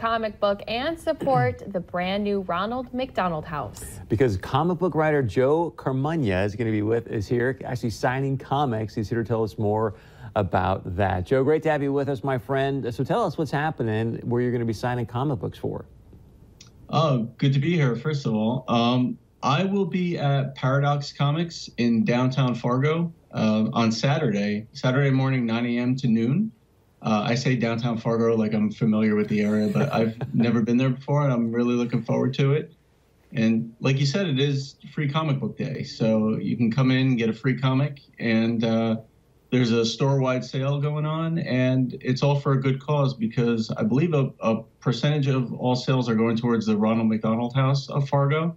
comic book and support the brand new Ronald McDonald house. Because comic book writer Joe Carmagna is going to be with us here, actually signing comics. He's here to tell us more about that. Joe, great to have you with us, my friend. So tell us what's happening, where you're going to be signing comic books for. Oh, good to be here, first of all. I will be at Paradox Comics in downtown Fargo on Saturday morning, 9 a.m. to noon. I say downtown Fargo like I'm familiar with the area, but I've never been there before, and I'm really looking forward to it. And like you said, it is free comic book day, so you can come in and get a free comic, and there's a store-wide sale going on, and it's all for a good cause because I believe a percentage of all sales are going towards the Ronald McDonald House of Fargo,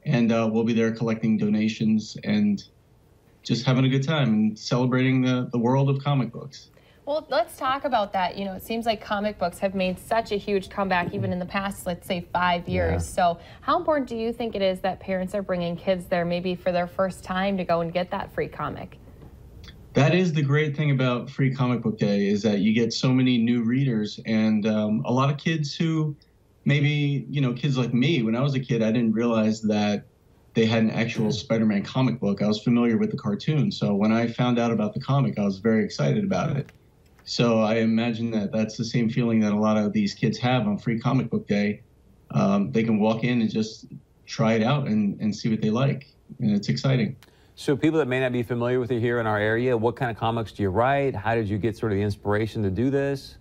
and we'll be there collecting donations and just having a good time and celebrating the world of comic books. Well, let's talk about that. You know, it seems like comic books have made such a huge comeback even in the past, let's say, 5 years. Yeah. So how important do you think it is that parents are bringing kids there maybe for their first time to go and get that free comic? That is the great thing about Free Comic Book Day, is that you get so many new readers, and a lot of kids who maybe, you know, kids like me, when I was a kid, I didn't realize that they had an actual Spider-Man comic book. I was familiar with the cartoon. So when I found out about the comic, I was very excited about it. So I imagine that that's the same feeling that a lot of these kids have on Free Comic Book Day. They can walk in and just try it out and see what they like, and it's exciting. So people that may not be familiar with you here in our area, what kind of comics do you write? How did you get sort of the inspiration to do this?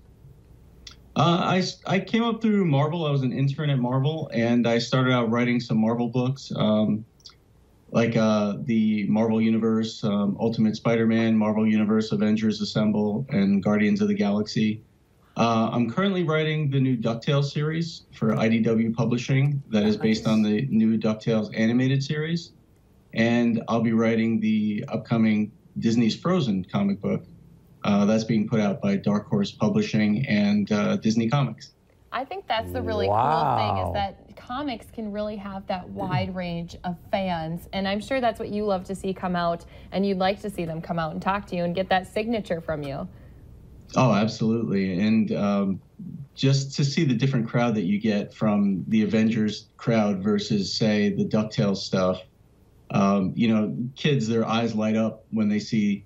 I came up through Marvel. I was an intern at Marvel, and I started out writing some Marvel books, like the Marvel Universe, Ultimate Spider-Man, Marvel Universe, Avengers Assemble, and Guardians of the Galaxy. I'm currently writing the new Ducktales series for IDW Publishing that is based on the new Ducktales animated series. And I'll be writing the upcoming Disney's Frozen comic book that's being put out by Dark Horse Publishing and Disney Comics. I think that's the really cool thing, is that comics can really have that wide range of fans. And I'm sure that's what you love to see come out, and you'd like to see them come out and talk to you and get that signature from you. Oh, absolutely. And just to see the different crowd that you get from the Avengers crowd versus, say, the DuckTales stuff. You know, kids, their eyes light up when they see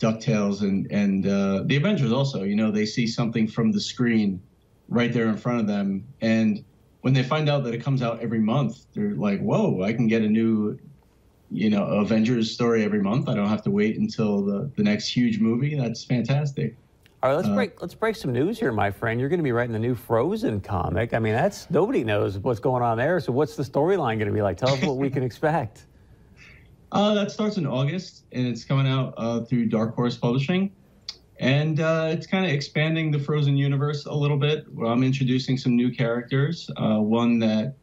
DuckTales and the Avengers also. You know, they see something from the screen right there in front of them. And when they find out that it comes out every month, they're like, whoa, I can get a new, you know, Avengers story every month. I don't have to wait until the next huge movie. That's fantastic. All right, let's break some news here, my friend. You're going to be writing the new Frozen comic. I mean, nobody knows what's going on there. So what's the storyline going to be like? Tell us what we can expect. That starts in August, and it's coming out through Dark Horse Publishing. And it's kind of expanding the Frozen universe a little bit. I'm introducing some new characters, one that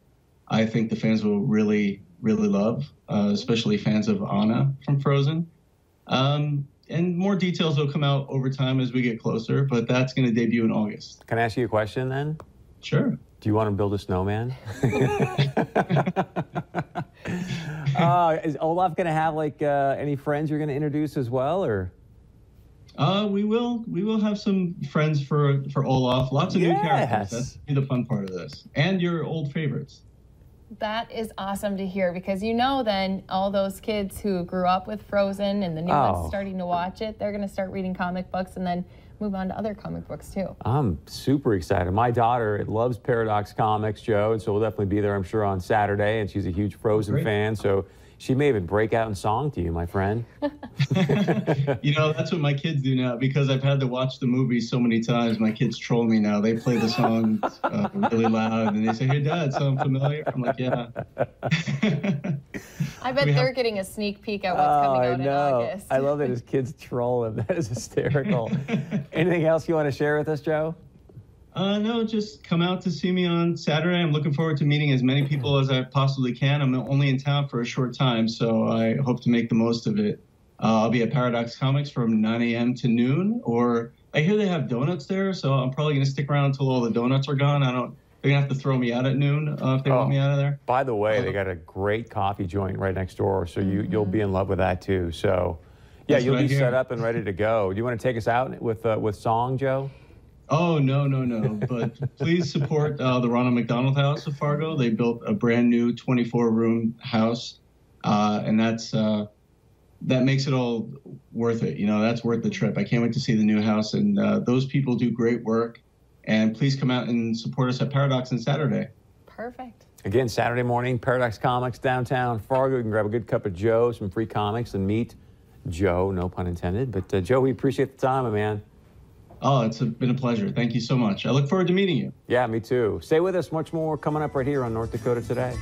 I think the fans will really, really love, especially fans of Anna from Frozen. And more details will come out over time as we get closer, but that's going to debut in August. Can I ask you a question then? Sure. Do you want to build a snowman? Is Olaf going to have like any friends you're going to introduce as well, or? We will have some friends for Olaf. Lots of new characters. That's the fun part of this, and your old favorites. That is awesome to hear, because you know then all those kids who grew up with Frozen and the new ones starting to watch it, they're going to start reading comic books and then move on to other comic books too. I'm super excited. My daughter loves Paradox Comics, Joe, and so we'll definitely be there, I'm sure, on Saturday, and she's a huge Frozen fan, so she may even break out in song to you, my friend. You know, that's what my kids do now, because I've had to watch the movie so many times. My kids troll me now. They play the songs really loud, and they say, "Hey, Dad, sound familiar?" I'm like, "Yeah." I bet they're getting a sneak peek at what's coming out in August. I love that his kids troll him. That is hysterical. Anything else you want to share with us, Joe? No, just come out to see me on Saturday. I'm looking forward to meeting as many people as I possibly can. I'm only in town for a short time, so I hope to make the most of it. I'll be at Paradox Comics from 9 a.m. to noon, or I hear they have donuts there, so I'm probably going to stick around until all the donuts are gone. They're going to have to throw me out at noon if they want me out of there. By the way, they got a great coffee joint right next door, so you'll be in love with that too. So, yeah, you'll be set up and ready to go. Do you want to take us out with song, Joe? Oh, no, no, no. But please support the Ronald McDonald House of Fargo. They built a brand new 24-room house, and that makes it all worth it. You know, that's worth the trip. I can't wait to see the new house, and those people do great work. And please come out and support us at Paradox on Saturday. Perfect. Again, Saturday morning, Paradox Comics, downtown Fargo. You can grab a good cup of Joe, some free comics, and meet Joe, no pun intended. But Joe, we appreciate the time, my man. Oh, it's been a pleasure. Thank you so much. I look forward to meeting you. Yeah, me too. Stay with us. Much more coming up right here on North Dakota Today.